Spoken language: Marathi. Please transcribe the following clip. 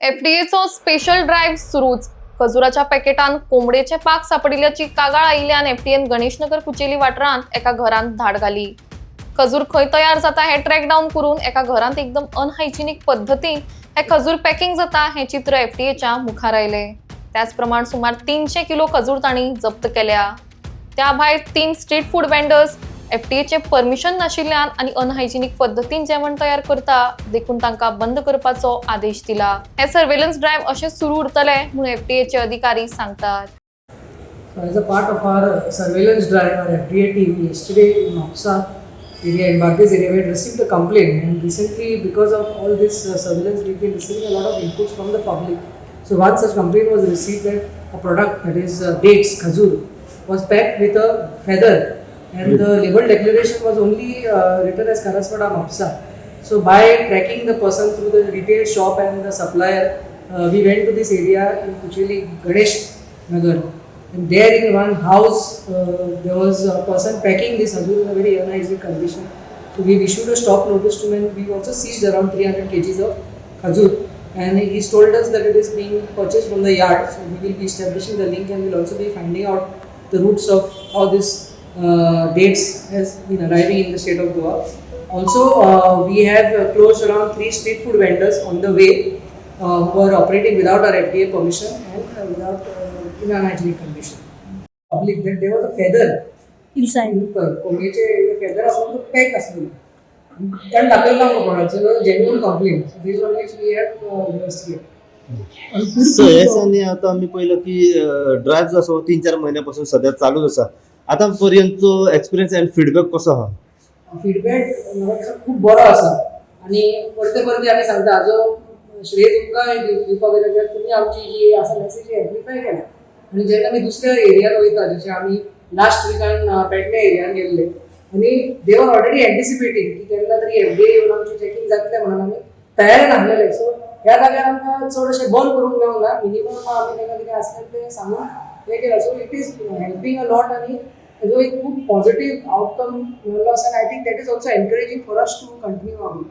एफडीएचो स्पेशल ड्राईव्ह सुरूच. खजुराच्या पॅकेटान कोंबडेचे पाक सापडिल्ल्याची कागाळ आयिल्ल्यान एफडीएन गणेशनगर कुचेली वाठारांत एका घरांत धाड घाली. खजूर खंय तयार जाता हे ट्रॅक डावन करून एका घरांत एकदम अनहायजिनीक पद्धतीन हे खजूर पॅकिंग जाता हे चित्र एफडीएच्या मुखार आयले. त्याच प्रमाण सुमार 300 किलो खजूर तांणी जप्त केल्या. त्या भायर 3 स्ट्रीट फूड वेंडर्स एफडीएचे परमिशन नाशिल्ल्यान आणि अनहायजिनीक पद्धतीन जेवण तयार करता देखून तांकां बंद करपाचो आदेश दिला. हे सर्वेलन्स ड्राईव्ह अशें सुरू उरतले म्हणून एफडीएचे अधिकारी सांगतात. So as a part of our surveillance drive, our FDA team yesterday in Mopsa area, in Bardes area, we had received a complaint, and recently because of all this surveillance, we've been receiving a lot of inputs from the public. So one such complaint was received that a product, that is dates, khajur, was packed with a feather, and the label declaration was only written as Karaswada Mopsa. So by tracking the person through the retail shop and the supplier, we went to this area in Kucheli Ganesh Nagar. And there in one house, there was a person packing this khajur in a very unhygienic condition. So we issued a stop notice to him, and we also seized around 300 kgs of khajur. And he's told us that it is being purchased from the yard. So we will be establishing the link, and we'll also be finding out the roots of how this dates has been arriving in the state of Goa. Also, we have closed around 3 street food vendors on the way who are operating without our FDA permission and without in unhygienic condition. Public, that there was a feather inside. कोंबडीचे feather असून तो पॅक असलेलं. त्यानं टाकलेलं नव्हतं कोणाचं, genuine complaint. So these are which we have investigated. याने आता आम्ही पहिलं की ड्राईव्ह जो असो 3-4 महिन्यापासून सध्या चालूच असा. आतापर्यंतचो एक्सपिरियन्स अँड फीडबॅक कसो हा? फीडबॅक खूप बरो आसा आणि परते परते आमी सांगता जो श्रेय तुमकां दिवपाक येता कित्याक तुमी आमची जी आसा मॅसेज एम्प्लिफाय केला. आणि जेन्ना आमी दुसऱ्या एरियान वयता, जशें आमी लास्ट विकान पेडणे एरियान गेल्ले आणि दे वर ऑलरेडी एंटिसिपेटींग की केन्ना तरी एफडीए येवन आमची चेकिंग जातलें म्हणून आमी तयारेन आसलेले. सो ह्या जाग्यार आमकां चड अशें बंद करूंक मेळूंक ना. मिनिमम आमी तांकां कितें आसलें तें सांगून हें केलां. So it is helping a lot आणि जो एक खूप पॉझिटिव्ह आउटकम मिळाला असा. I think that is also encouraging for us to continue our.